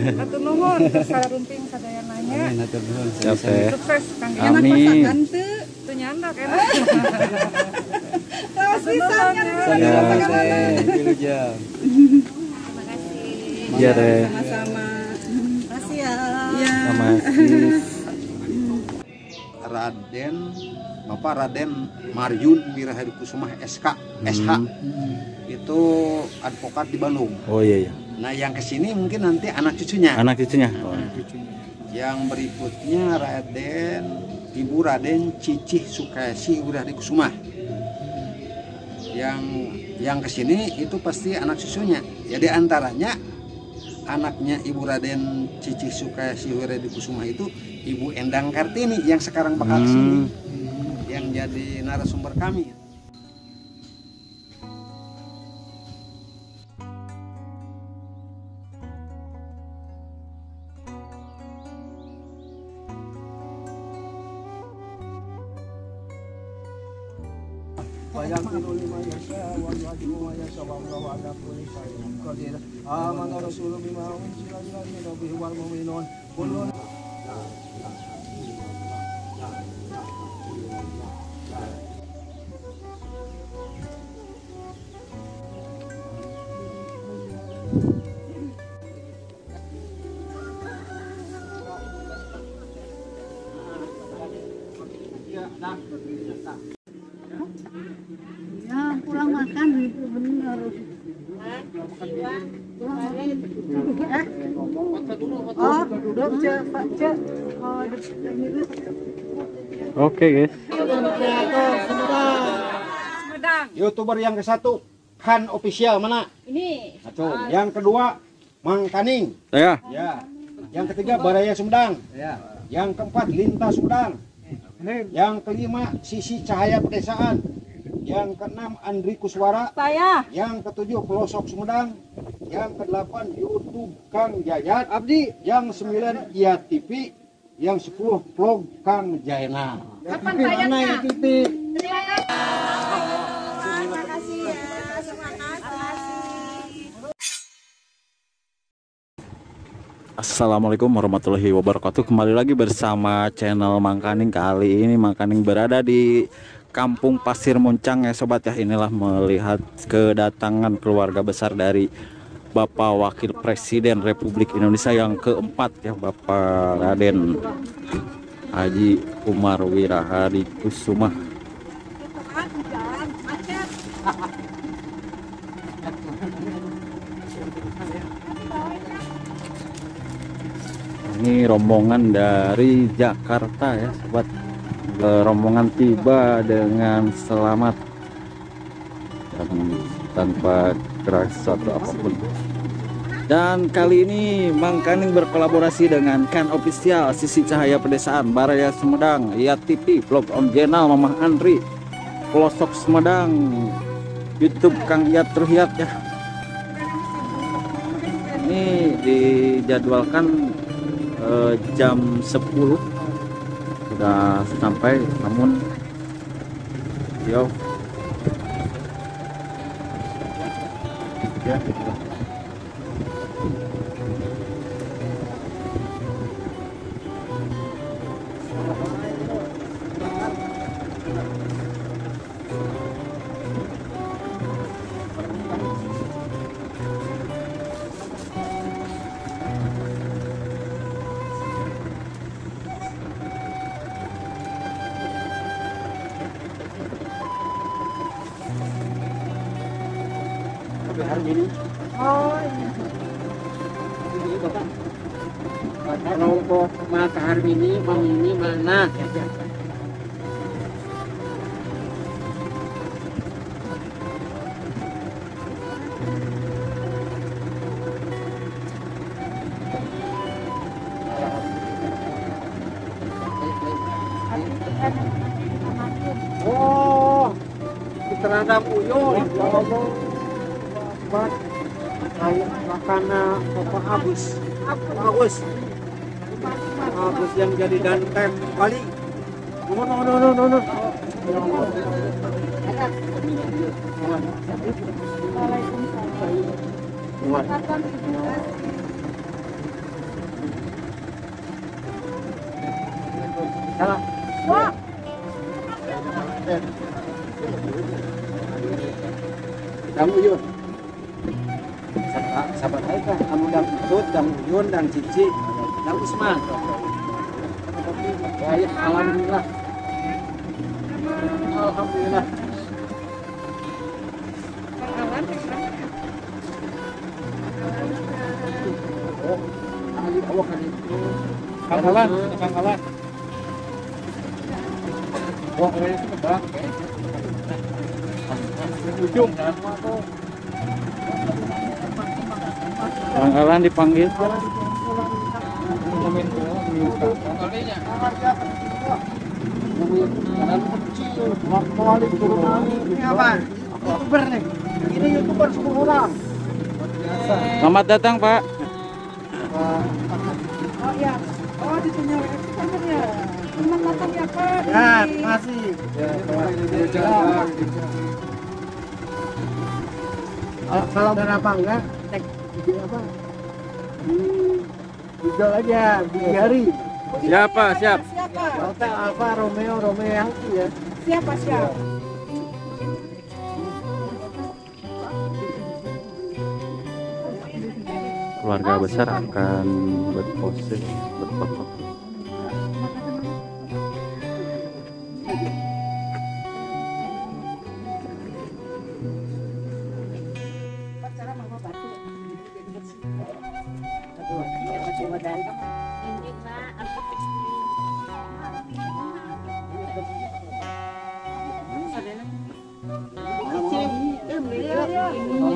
Atur nuhun, sarumping sadaya nanya. Amin, atur nuhun. Sukses Kang. Enak masakan teu. Teu nyandak enak. Terus pisannya. Wilujeng. Terima kasih. Iya teh. Sama-sama. Makasih ya. Iya. Makasih. Raden Bapak Raden Maryun Wirahadi Kusuma SK SH itu advokat di Bandung. Oh iya iya. Nah yang kesini mungkin nanti anak cucunya. Anak cucunya. Oh. Yang berikutnya Raden Ibu Raden Cicih Sukesi Wirahadi Kusuma. Yang kesini itu pasti anak cucunya. Jadi antaranya anaknya Ibu Raden Cicih Sukesi Wirahadi Kusuma itu Ibu Endang Kartini yang sekarang bakal kesini, yang jadi narasumber kami. Ya, pulang makan itu bener. Oh, duduk Cek, Pak Cek. Oh, Oke guys. Sumedang. YouTuber yang ke-1 Han Official mana? Ini. Yang kedua Mang Kaning. Saya. Ya. Yang ketiga Baraya Sumedang. Ya. Yang keempat Lintas Sumedang. Yang kelima Sisi Cahaya Pedesaan. Yang keenam Andri Kuswara. Saya. Yang ketujuh Pelosok Sumedang. Yang kedelapan YouTube Kang Jayat Abdi. Yang 9 Ia TV. Yang 10 Vlog Kang Jaena. Kapan bayarnya? Assalamualaikum warahmatullahi wabarakatuh. Kembali lagi bersama channel Mang Kaning. Kali ini Mang Kaning berada di Kampung Pasir Muncang ya sobat ya. Inilah melihat kedatangan keluarga besar dari Bapak Wakil Presiden Republik Indonesia yang keempat ya, Bapak Raden Haji Umar Wirahadi Kusuma. Ini rombongan dari Jakarta ya sobat. Rombongan tiba dengan selamat dan tanpa kerasa atau apapun. Dan kali ini Mang Kaning berkolaborasi dengan Kan Official, Sisi Cahaya Pedesaan, Baraya Sumedang, Ia TV, Vlog on Channel Mamah Andri, Pelosok Sumedang, YouTube Kang Iyat Terhiat ya. Ini dijadwalkan jam 10 sudah sampai, namun yo ya hari ini. Oh, iya. Ini Bapak. Kelompok Mata Harmini mau ini mana? Oh, terhadap Uyo. Kayak makana Bapak Agus yang jadi dantem Bali. No. Salah. Wah, Kamu yun. Sabar aja kamu dan Utut, dan Uyun, dan Cici, dan Usman. Baik, alhamdulillah. Alhamdulillah. Oh, kali awak kali itu. Kangkalan, kangkalan. Wah, ini sudah. Ujung. Pangkalan dipanggil. Ini apa? YouTuber nih. Ini YouTuber 10 orang. Selamat datang, Pak. oh ya. Oh, ditanya ya. Selamat datang ya, Pak. Ya, terima kasih. Kalau berapa enggak, cek video apa? Video aja, Biari. Siapa? Siap. Siapa? Hotel Alfa Romeo yang itu ya. Siapa? Keluarga besar akan berpose, berfoto.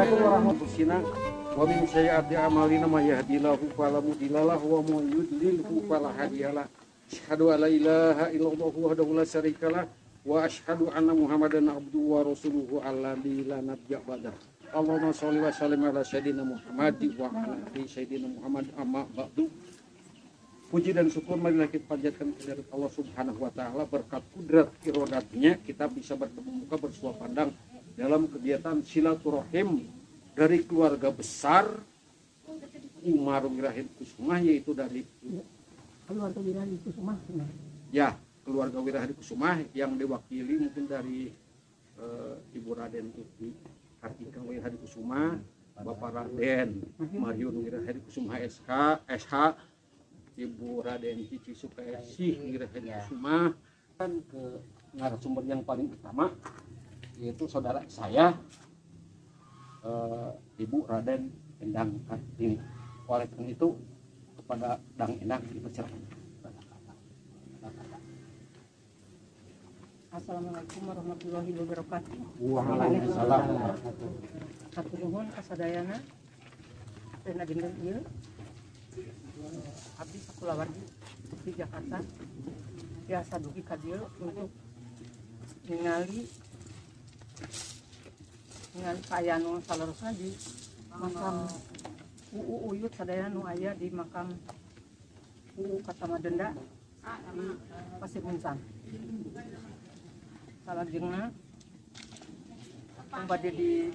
Assalamualaikum warahmatullahi wabarakatuh. Wa min sayyiati a'malina may yahdihillahu fala mudhillalah wa may yudlilhu fala hadiyalah. Asyhadu an la ilaha illallah wahdahu la syarikalah wa asyhadu anna Muhammadan abduhu wa rasuluhu alladzi la nabiyya ba'dah. Allahumma sholli wa sallim ala sayyidina Muhammad wa ala ali sayyidina Muhammad amma ba'du. Puji dan syukur marilah kita panjatkan kehadirat Allah Subhanahu wa taala, berkat kudrat irodatnya kita bisa bertemu muka bersua pandang dalam kegiatan silaturahim dari keluarga besar Umar Wirahid Kusumah, yaitu dari keluarga Wirahid Kusumah. Ya, keluarga Wirahid Kusumah yang diwakili mungkin dari Ibu Raden Tuti Kartika Wirahid Kusumah, Bapak Raden Maryun Wirahid Kusumah SH, Ibu Raden Cici Sukayasih Wirahid Kusumah, dan ke narasumber yang paling utama yaitu saudara saya, Ibu Raden Endang Kartini. Oleh karena itu kepada Dang Endang dipersilakan. Assalamualaikum warahmatullahi wabarakatuh. Waalaikumsalam. Satu nuhun kasadayana dan adinda ieu abdi sakulawargi di Jakarta biasa dugi ka dieu untuk ningali kaya nu salerosna di makam UU Uyut sadayana nu aya di makam UU Katamadenda di Pasir Muncang. Salajengna kembali di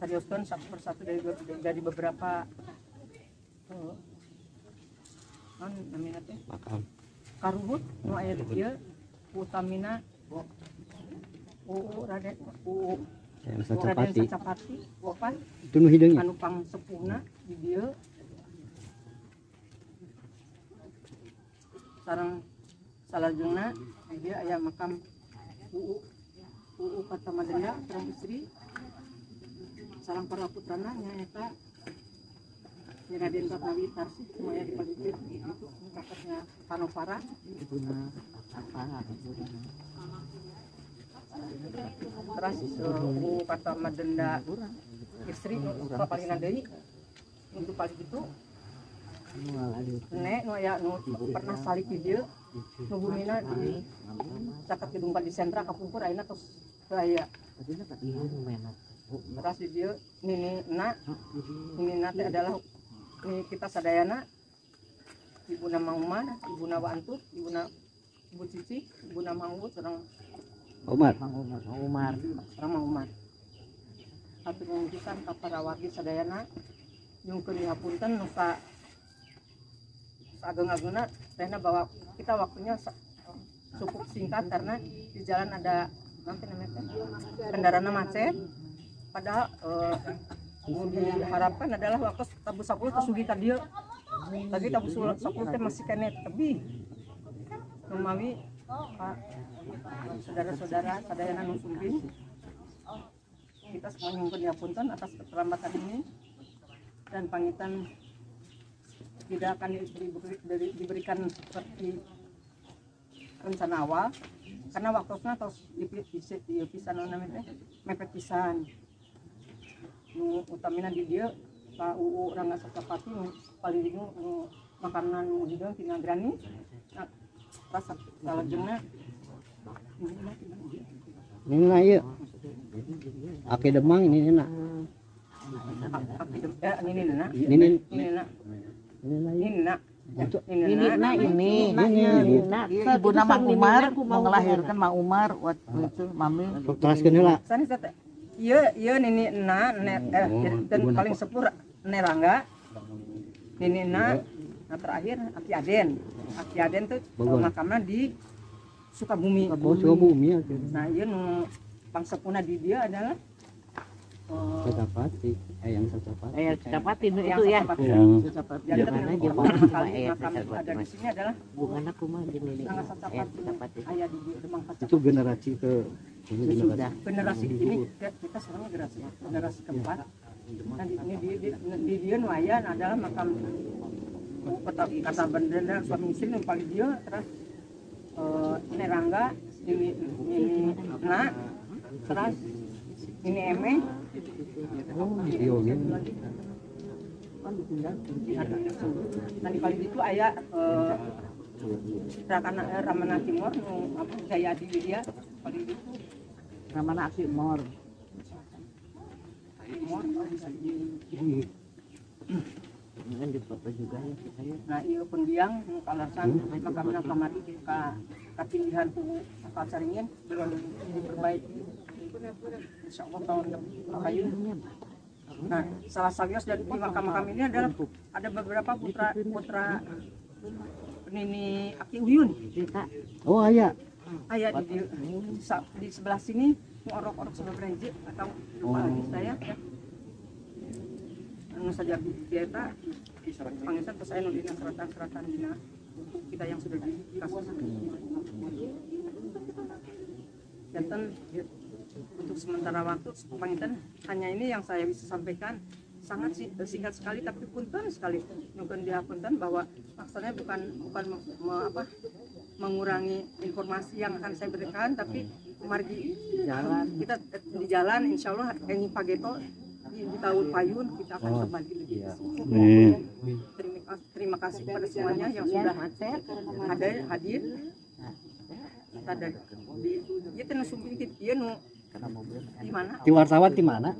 sarioskeun satu persatu dari beberapa namina teh karuhut nu aya di dieu utamina Raden Sacapati opan Itu nu hidungnya. anu pangsepuhna di dieu sareng salajengna di dieu aya makam UU Katamadenda sareng istri sareng para putrana nyaeta Raden Fatnawi Tarsih semuanya dipagitir itu kakaknya Panovara terus UU Katamadenda istri palingan deui untuk paling itu nek nu aya nu pernah salik di dieu nu bumina di caket gedung di sentra kapungkur ayeuna tos teu aya terus di dieu nina teh adalah ini kita sadayana Ibuna Mangumar, Ibuna Wantut, Ibu Cici, Ibuna Manggut, serang Umar. serang Mangumar. Satu mengujukan ka para wargi sadayana nyungkeun hapunten nu ka ageng-agengna karena bahwa kita waktunya cukup singkat karena di jalan ada nanti namanya kendaraan macet. Padahal yang diharapkan adalah waktu tabu 10 terus sugi tadi. Tapi tabu 10 teh masih kena tebih. Memawi saudara-saudara sadayana nu sumping. Kita semua nyumpun punten atas keterlambatan ini dan pangitan tidak akan diberikan seperti rencana awal karena waktunya terus dipisah namanya mepet pisan nu utamina di dia Pak UU Rangga Sapati nu paling nu makanan nu hideung tina grani nah rasa salajengna Ini lah yuk. Aki demang ini enak. ini nak Ibu nama Umar mengelahirkan Mak Umar waktu itu mami. Teruskan heula. sani teh iya nini dan paling sepur Nerangga nini nah terakhir Aki Aden tuh makamnya di Sukabumi. Sukabumi ya. Nah iya nu pangsepuna di dia adalah Sacapati, yang Sacapati. Itu ya. jadi pertama kali makam ada di sini adalah Bungana kumaha gini nih. Rangga Sapati ayah di Demang Kaca. Itu generasi ke Generasi ini kita sekarang generasi keempat. Dan ini di dia nuayan adalah makam kata bendera suami istri yang paling dia terus Nerangga ini terus ini Eme nanti paling itu ayah Ramana Timur Jaya di dia paling itu Ramana Timur kan di foto juga ya saya. Nah iya pendiang kalasan makamna kamari ka pilihan akal saringin diperbaiki insyaallah tahun depan. Nah salah sawios dari makam-makam ini adalah ada beberapa putra Nini Aki Uyun. Oh aya. Aya di sebelah sini orok-orok sudah beranjak atau lupa lagi saya ya. Anu saja bieta pangitan terus aya nu dina seratan dina kita yang sudah dikasih. Janten untuk sementara waktu pangitan hanya ini yang saya bisa sampaikan sangat singkat sekali tapi punten sekali nyukeun dia punten bahwa maksudnya bukan mengurangi informasi yang akan saya berikan tapi margi jalan kita di jalan insyaallah ini pageto di tahun payun kita akan kembali lagi. Terima kasih kepada semuanya yang sudah hadir. Ada di teu sumping ti ieu nu di mana? Di wartawan di mana?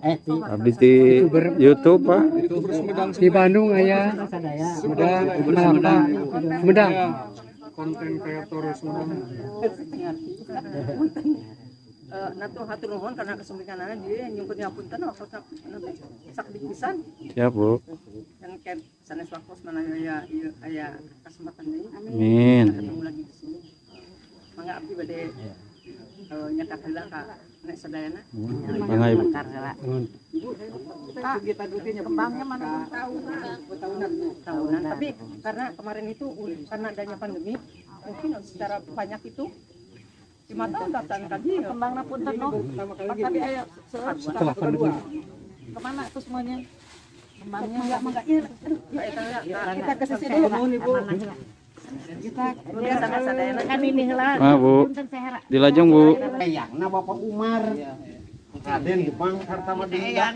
Abdi di YouTube Pak. Di Bandung aya. Sumedang. Konten kreator Sumedang. Natu hatur nuhun karena kesempurnaan dia nyumput ngapunten waktu sak dipisan. Ya Bu. Dan kan sanes waktu mana aya kesempatan deui. Amin. Ketemu lagi di sini. Mangga abdi bade nyatak heula ka nek sadayana. Mangga Ibu. Kita dulunya kembangnya mana tahunan. Tapi karena kemarin itu karena adanya pandemi mungkin secara banyak itu 5 tahun daftaran kaji Kembangna punten noh. Tapi aya Setelah pandemi. kemana tuh semuanya? Kembangnya mangga kita ke sisi dulu Ibu. Kita sana sadayana kan ini heula. Bu. Punten sehera. Dilajeng Bu. Eyangna Bapak Umar. Raden Jepang Kartamadinda.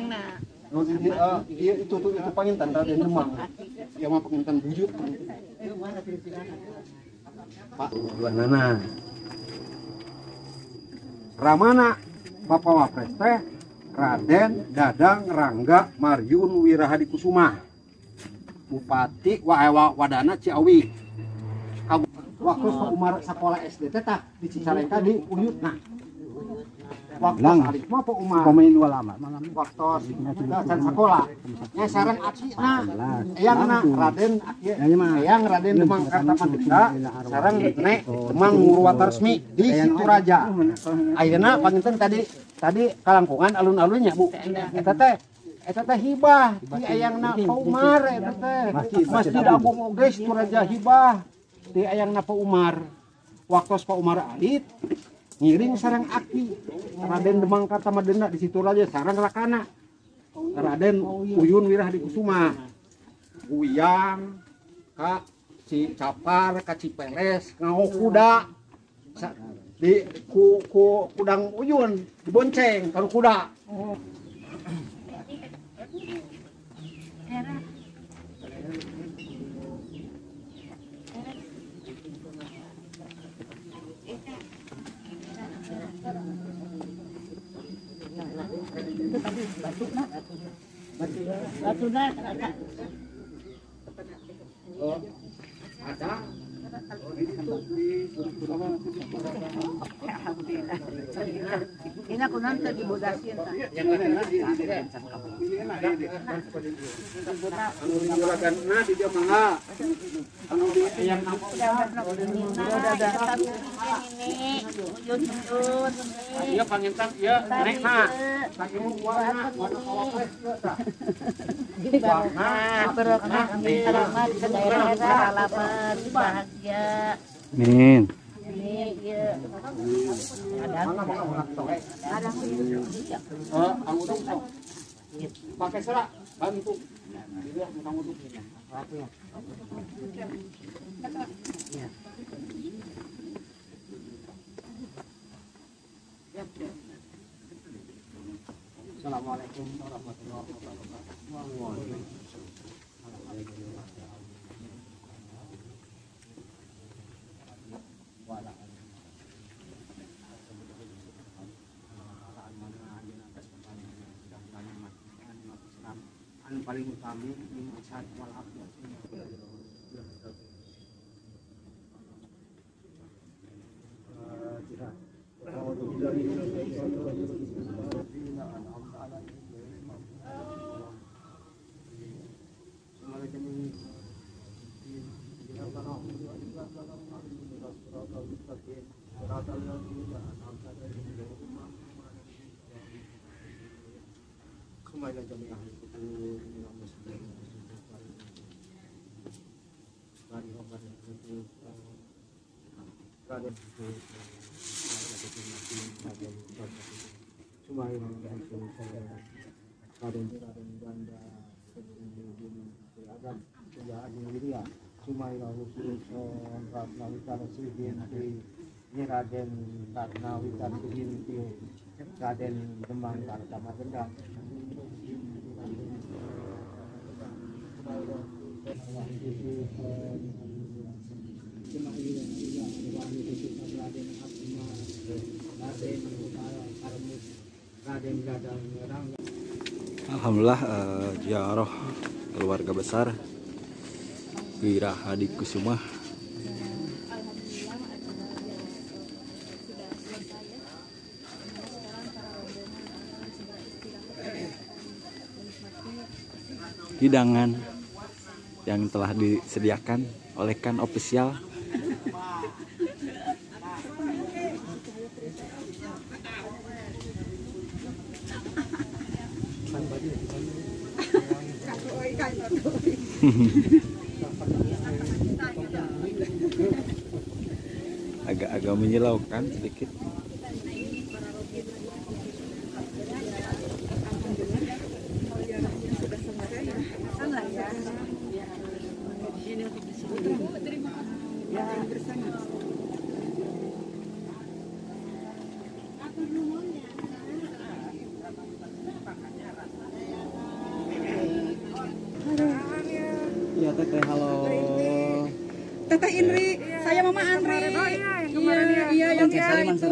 Itu pangintan Raden Jepang. Ya mah pangintan buyut. Pak Nana. Ramana Bapak Wapres teh Raden Dadang Rangga Maryun Wirahadi Kusuma. Bupati Wadana Ciawi. Waktu Umar sekolah SD teh tah di Cicalengka di Uyut nah. waktu alit mah Pak Umar Pemain dua lama malam. waktu can sekolah nya sareng akina eyangna Raden eyang Raden Demang Kartamadinda sareng nek Demang Murwatarsmi di Situraja ayeuna panginten tadi kalangkungan alun-alunnya Bu eta teh hibah ti eyangna Pak Umar eta teh Masjid Agung oge Situraja hibah ti eyangna Pak Umar waktu Pak Umar alit ngiring sareng aki Raden Demang Kartamadinda di Situraja sareng Rakana Raden Uyun Wirahadikusuma Uyang ka si Capar ka Cipeles ngao kuda di ku kudang Uyun dibonceng karo kuda ada Ini aku nanti dibodasin tah. yang ada di juragan na di dia mangga anu di yang nama iya pangintan iya naik na lagi mau warna kawapres Berkah selamat ke daerah halaman bahagia. Amin. pakai serak bantu kamu tuh Assalamualaikum warahmatullahi wabarakatuh. Anu paling utama ini masyarakat walafiat. Raden Karnawitan Binti Raden Demang Kartamadinda Alhamdulillah ziarah keluarga besar Wirahadikusuma hidangan yang telah disediakan oleh Kan Official. Agak-agak menyilaukan sedikit. Ya teteh, halo. Teteh Indri, saya Mama Andri. Iya, yang kemarin itu.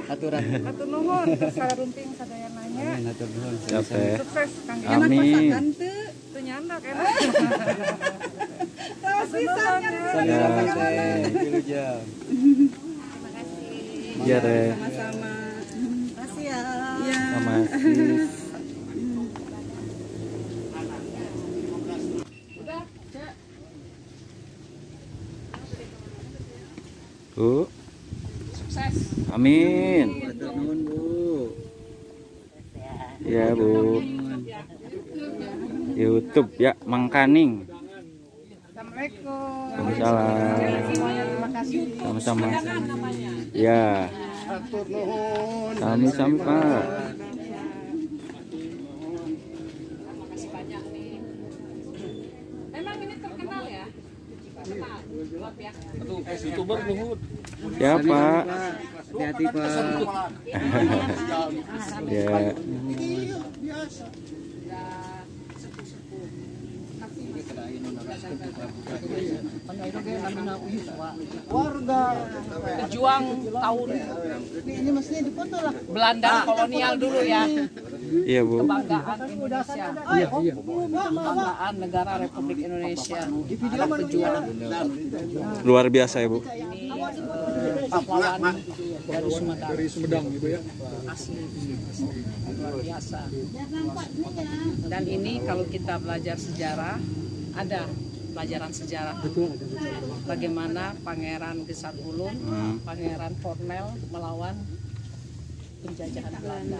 Aturan. Atur nuhun, salah runting sadaya nanya. Amin, atur nuhun. Siap teh. Sukses Kang. Enak Amin. masakan teu. Teu nyandak enak. Terus pisannya. Ya teh, dulu jam. Terima kasih. Iya teh. Sama-sama. Makasih ya. masih. Bu. Sukses. Amin. Nuhun Bu. Ya, Bu. YouTube ya, Mang Kaning. Assalamualaikum. Waalaikumsalam. Semuanya terima kasih. Sama-sama. Ya. Sami-sami, Pak. Memang ini terkenal ya? Terkenal. Luar biasa. Ya, Pak. Hati-hati Pak. Ya. Pejuang tahun Belanda kolonial dulu ya. Iya, Bu. Kebanggaan Indonesia. Kebanggaan negara Republik Indonesia. Anak pejuang. Luar biasa ya, Bu. Ini pahlawan dari Sumedang gitu ya. Asli. Luar biasa. Dan ini kalau kita belajar sejarah, ada pelajaran sejarah bagaimana Pangeran Gesan Ulun, Pangeran Cornel melawan penjajahan Belanda,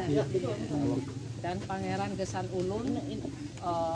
dan Pangeran Gesan Ulun